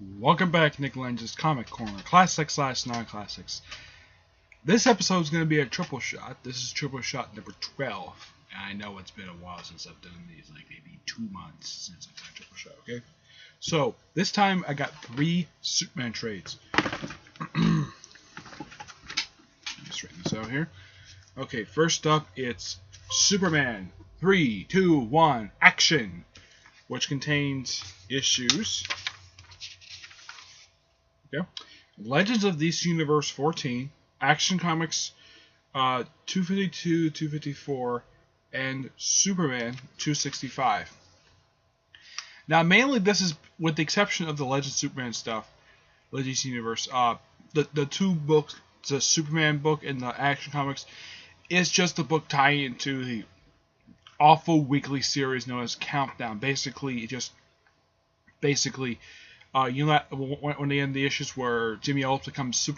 Welcome back, Nick Lenz's Comic Corner, Classics / Non-Classics. This episode is going to be a triple shot. This is triple shot number 12. And I know it's been a while since I've done these, like maybe 2 months since I've done triple shot, okay? So, this time I got 3 Superman trades. Let me straighten this out here. Okay, first up, it's Superman 3, 2, 1, Action, which contains issues. Okay. Legends of DC Universe 14, Action Comics 252, 254, and Superman 265. Now, mainly this is, with the exception of the Legends of Superman stuff, the DC Universe, the 2 books, the Superman book and the Action Comics, is just a book tying into the awful weekly series known as Countdown. Basically, you know, when they end the issues where Jimmy Olsen becomes he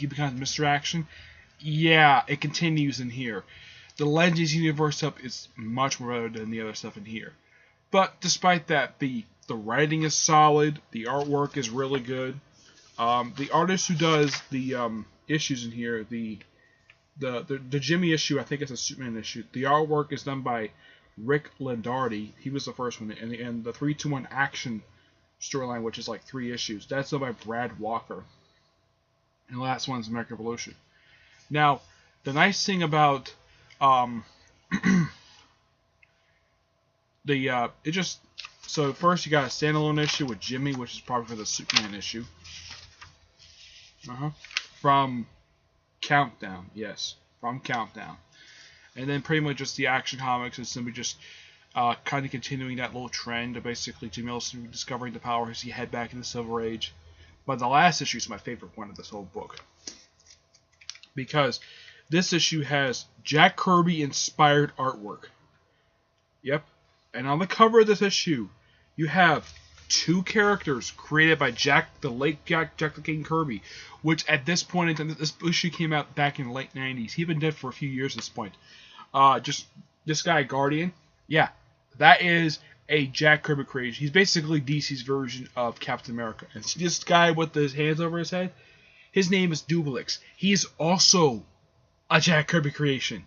becomes Mr. Action. Yeah, it continues in here. The Legends Universe stuff is much more better than the other stuff in here. But despite that, the writing is solid. The artwork is really good. The artist who does the issues in here, the Jimmy issue, I think it's a Superman issue. The artwork is done by Rick Lendardi. He was the first one, and the 3-2-1 Action storyline, which is like 3 issues, that's done by Brad Walker. And the last one's American Revolution. Now, the nice thing about so first you got a standalone issue with Jimmy, which is probably for the Superman issue. From Countdown, yes, from Countdown. And then pretty much just the Action Comics is simply just kind of continuing that little trend of basically Jimmy Olsen discovering the power as he head back in the Silver Age. But the last issue is my favorite one of this whole book, because this issue has Jack Kirby inspired artwork. Yep. And on the cover of this issue, you have 2 characters created by the late Jack the King Kirby, which at this point in time, this issue came out back in the late 90s. He'd been dead for a few years at this point. Just this guy, Guardian. Yeah, that is a Jack Kirby creation. He's basically DC's version of Captain America. And see this guy with his hands over his head? His name is Dublix. He's also a Jack Kirby creation.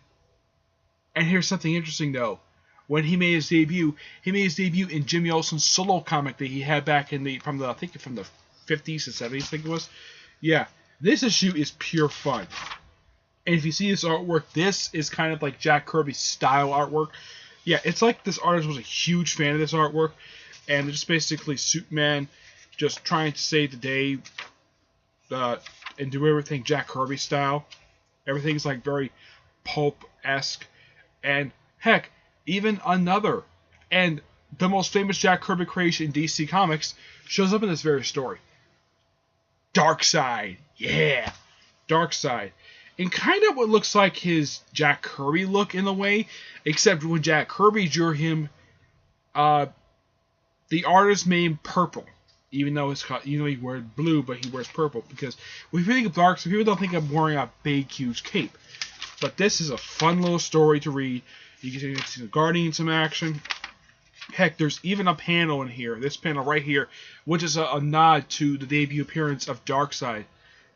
And here's something interesting, though. When he made his debut in Jimmy Olsen's solo comic that he had back in from the 50s and 70s, I think it was. Yeah, this issue is pure fun. And if you see this artwork, this is kind of like Jack Kirby's style artwork. Yeah, it's like this artist was a huge fan of this artwork, and it's just basically Superman just trying to save the day and do everything Jack Kirby style. Everything's like very pulp-esque, and heck, even another and the most famous Jack Kirby creation in DC Comics shows up in this very story. Darkseid, yeah, Darkseid. And kind of what looks like his Jack Kirby look in a way, except when Jack Kirby drew him, the artist made him purple, even though he wears blue, but he wears purple, because when you think of Darkseid, people don't think of wearing a big, huge cape. But this is a fun little story to read. You can see the Guardian some action. Heck, there's even a panel in here, this panel right here, which is a nod to the debut appearance of Darkseid.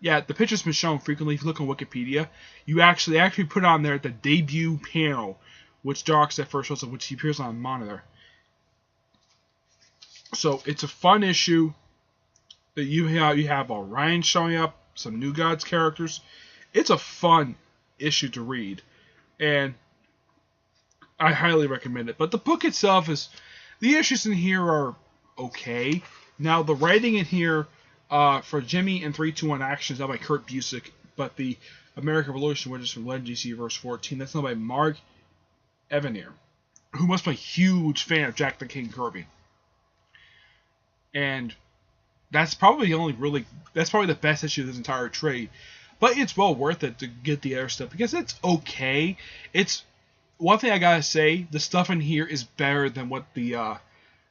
Yeah, the picture's been shown frequently. If you look on Wikipedia, they actually put on there the debut panel, which Darkseid first shows up, which he appears on a monitor. So it's a fun issue. You have Orion showing up, some New Gods characters. It's a fun issue to read, and I highly recommend it. But the book itself the issues in here are okay. Now the writing in here for Jimmy and 3-2-1 Action is done by Kurt Busiek, but the American Revolution, which is from Legends Universe 14, that's done by Mark Evanier, who must be a huge fan of Jack the King Kirby. And that's probably the best issue of this entire trade. But it's well worth it to get the other stuff, because it's okay. It's one thing I gotta say, the stuff in here is better than what the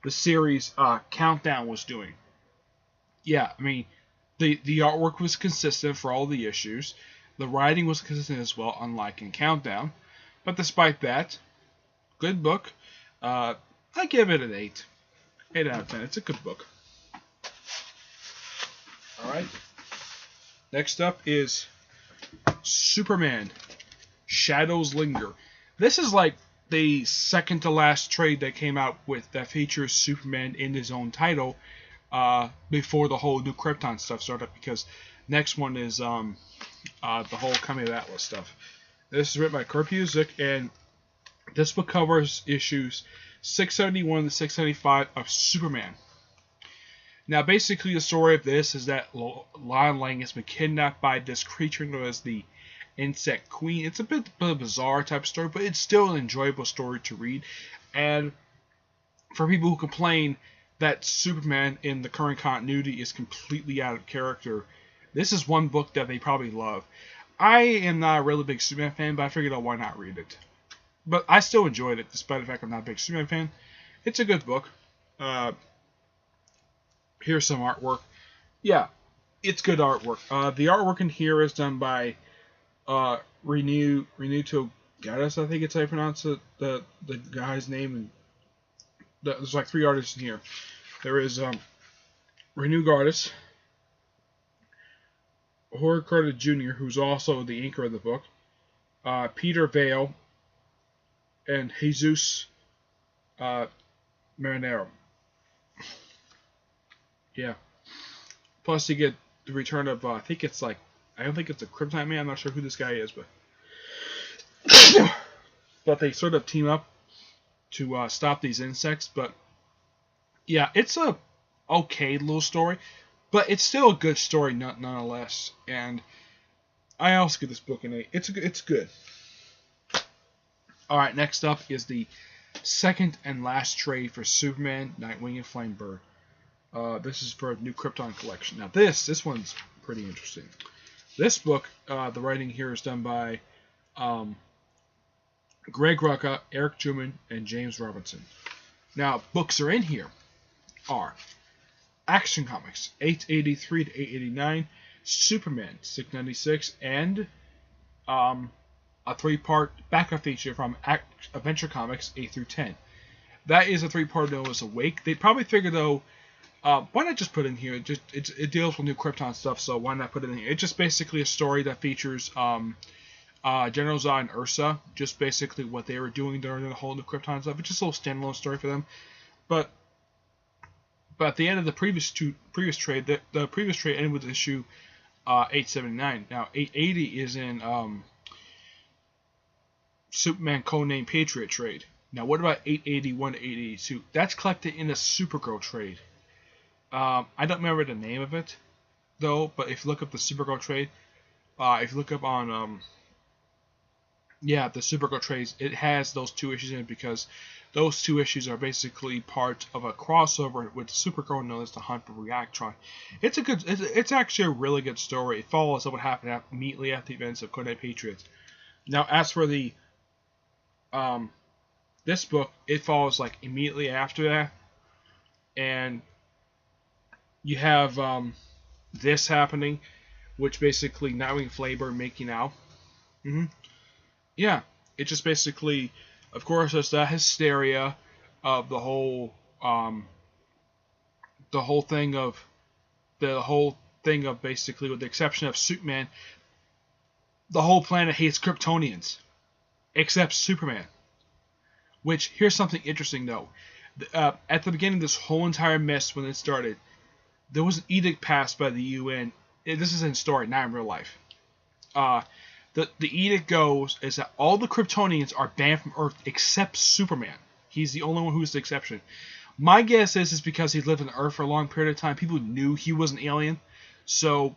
series Countdown was doing. Yeah, I mean, the artwork was consistent for all the issues. The writing was consistent as well, unlike in Countdown. But despite that, good book. I give it an 8. 8 out of 10. It's a good book. Alright. Next up is Superman. Shadows Linger. This is like the second to last trade that came out with that features Superman in his own title before the whole new Krypton stuff started, because next one is the whole Coming of Atlas stuff. This is written by Kurt Busiek, and this book covers issues 671 to 675 of Superman. Now, basically, the story of this is that Lon Lang has been kidnapped by this creature known as the Insect Queen. It's a bit of a bizarre type of story, but it's still an enjoyable story to read. And for people who complain that Superman in the current continuity is completely out of character, this is one book that they probably love. I am not a really big Superman fan, but I figured out why not read it. But I still enjoyed it, despite the fact I'm not a big Superman fan. It's a good book. Here's some artwork. Yeah, it's good artwork. The artwork in here is done by Renuto Gaddis, I think it's how you pronounce it, the guy's name. And there's like 3 artists in here. There is Renew Gaddis, Jorge Carter Jr., who's also the inker of the book, Peter Vale, and Jesus Marinero. Yeah. Plus you get the return of, I don't think it's a Kryptonite Man, I'm not sure who this guy is, but but they sort of team up to stop these insects. But yeah, it's a okay little story, but it's still a good story nonetheless. And I also give this book an 8. It's good. Alright, next up is the second and last trade for Superman, Nightwing, and Flamebird. This is for a new Krypton collection. Now this one's pretty interesting. This book, the writing here is done by Greg Rucka, Eric Truman, and James Robinson. Now, books are in here are Action Comics 883 to 889, Superman 696, and a 3-part backup feature from Adventure Comics 8 through 10. That is a 3-part known as Awake. They probably figured though, why not just put it in here? It deals with new Krypton stuff, so why not put it in here? It's just basically a story that features General Zod and Ursa, just basically what they were doing during the whole new Krypton stuff. It's just a little standalone story for them. But at the end of the previous trade, the previous trade ended with issue 879. Now 880 is in Superman codename Patriot trade. Now what about 881 to 882? That's collected in a Supergirl trade. I don't remember the name of it, though, but if you look up the Supergirl trade, if you look up on, the Supergirl trades, it has those 2 issues in it because those 2 issues are basically part of a crossover with Supergirl known as the Hunt for Reactron. It's actually a really good story. It follows up what happened immediately after the events of Codename Patriots. Now, as for the, this book, it follows like immediately after that, and you have this happening, which basically Nightwing and Flamebird making out. Yeah, it just basically, of course, there's that hysteria of the whole thing of basically, with the exception of Superman, the whole planet hates Kryptonians, except Superman. Which, here's something interesting though. At the beginning of this whole entire mess, when it started, there was an edict passed by the UN. This is in story, not in real life. The edict goes is that all the Kryptonians are banned from Earth except Superman. He's the only one who's the exception. My guess is because he lived on Earth for a long period of time. People knew he was an alien, so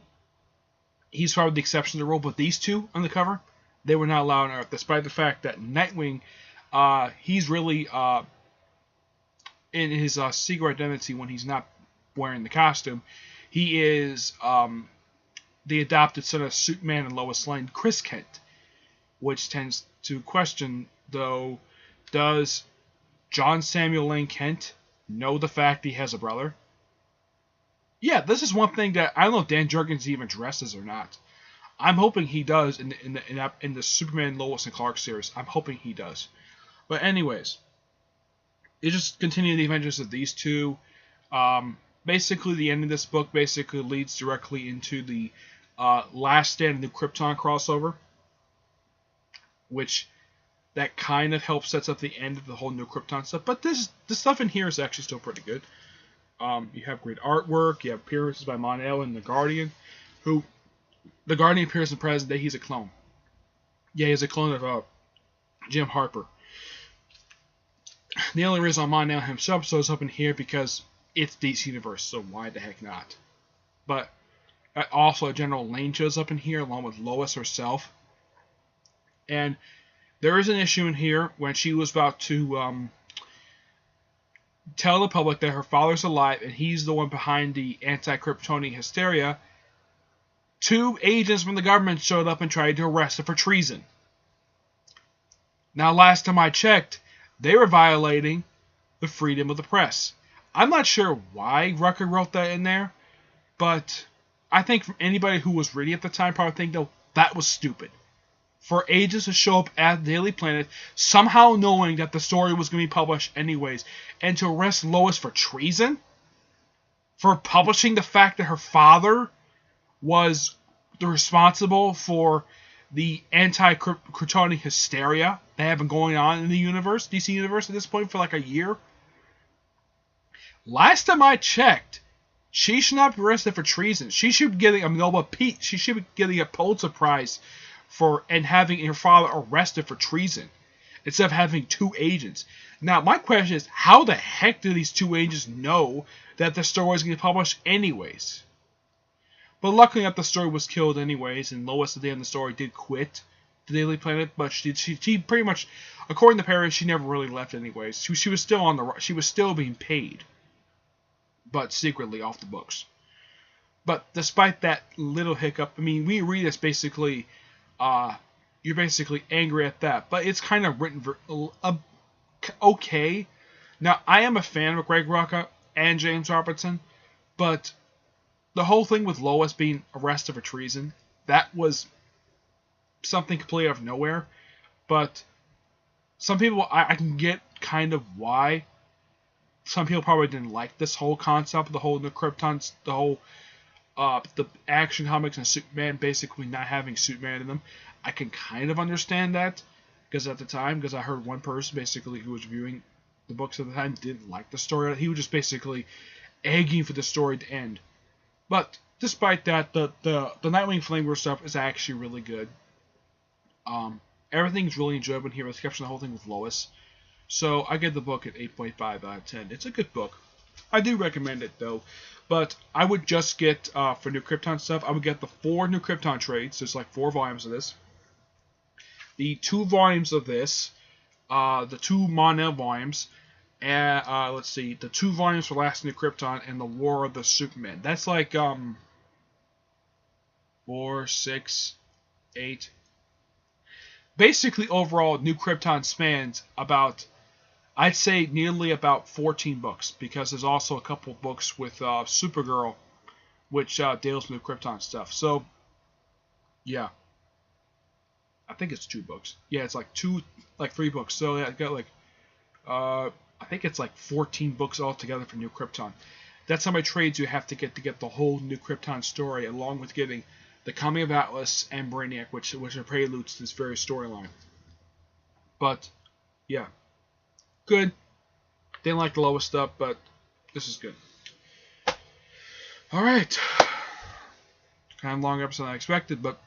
he's probably the exception to the rule. But these 2 on the cover, they were not allowed on Earth, despite the fact that Nightwing, he's really in his secret identity when he's not wearing the costume. He is the adopted son of Superman and Lois Lane, Chris Kent, which tends to question, though, does John Samuel Lane Kent know the fact he has a brother? Yeah, this is one thing that I don't know if Dan Jurgens even addresses or not. I'm hoping he does in the Superman, Lois, and Clark series. I'm hoping he does. But anyways, it just continued the adventures of these 2. basically the end of this book basically leads directly into the Last Stand New Krypton crossover, which that kind of helps sets up the end of the whole New Krypton stuff. But the stuff in here is actually still pretty good. You have great artwork. You have appearances by Mon-El and the Guardian, who the Guardian appears in the present day. He's a clone. Yeah, he's a clone of Jim Harper. The only reason Mon-El himself shows up in here because it's DC Universe, so why the heck not? But also General Lane shows up in here along with Lois herself. And there is an issue in here when she was about to tell the public that her father's alive and he's the one behind the anti-Kryptonian hysteria. 2 agents from the government showed up and tried to arrest her for treason. Now, last time I checked, they were violating the freedom of the press. I'm not sure why Rucker wrote that in there, but I think from anybody who was reading at the time probably think, no, that was stupid. For agents to show up at Daily Planet, somehow knowing that the story was going to be published anyways, and to arrest Lois for treason? For publishing the fact that her father was responsible for the anti-Kryptonian hysteria that had been going on in the universe, DC Universe, at this point for like a year? Last time I checked, she should not be arrested for treason. She should be getting a Nobel Peace. She should be getting a Pulitzer Prize and having her father arrested for treason instead of having 2 agents. Now, my question is, how the heck do these 2 agents know that the story is going to be published anyways? But luckily enough, the story was killed anyways, and Lois at the end of the story did quit the Daily Planet, but she pretty much, according to Perry, she never really left anyways. She was still she was still being paid, but secretly off the books. But despite that little hiccup, I mean, we read this basically, you're basically angry at that, but it's kind of written okay. Now, I am a fan of Greg Rucka and James Robertson, but the whole thing with Lois being arrested for treason, that was something completely out of nowhere. But some people, I can get kind of why. Some people probably didn't like this whole concept, the whole New Krypton, the whole the Action Comics and Superman basically not having Superman in them. I can kind of understand that, because at the time, because I heard one person basically who was reviewing the books at the time didn't like the story. He was just basically egging for the story to end. But despite that, the Nightwing Flamebird stuff is actually really good. Everything's really enjoyable here, with the exception of the whole thing with Lois. So I give the book an 8.5 out of 10. It's a good book. I do recommend it though. But I would just get, for New Krypton stuff, I would get the 4 New Krypton trades. There's like 4 volumes of this. The 2 volumes of this. The 2 Mon-El volumes. And let's see, the 2 volumes for Last New Krypton and the War of the Superman. That's like 4, 6, 8. Basically, overall, New Krypton spans about, I'd say, nearly about 14 books, because there's also a couple books with Supergirl, which deals with New Krypton stuff. So, yeah, I think it's 2 books. Yeah, it's like 3 books. So yeah, I got like, I think it's like 14 books altogether for New Krypton. That's how many trades you have to get the whole New Krypton story, along with getting the Coming of Atlas and Brainiac, which are preludes to this very storyline. But yeah, good. Didn't like the Lois stuff, but this is good. All right, kind of long episode than I expected, but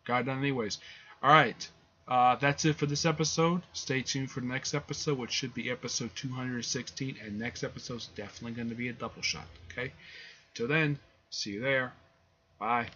got it done anyways. All right. That's it for this episode. Stay tuned for the next episode, which should be episode 216, and next episode is definitely going to be a double shot, okay? Till then, see you there. Bye.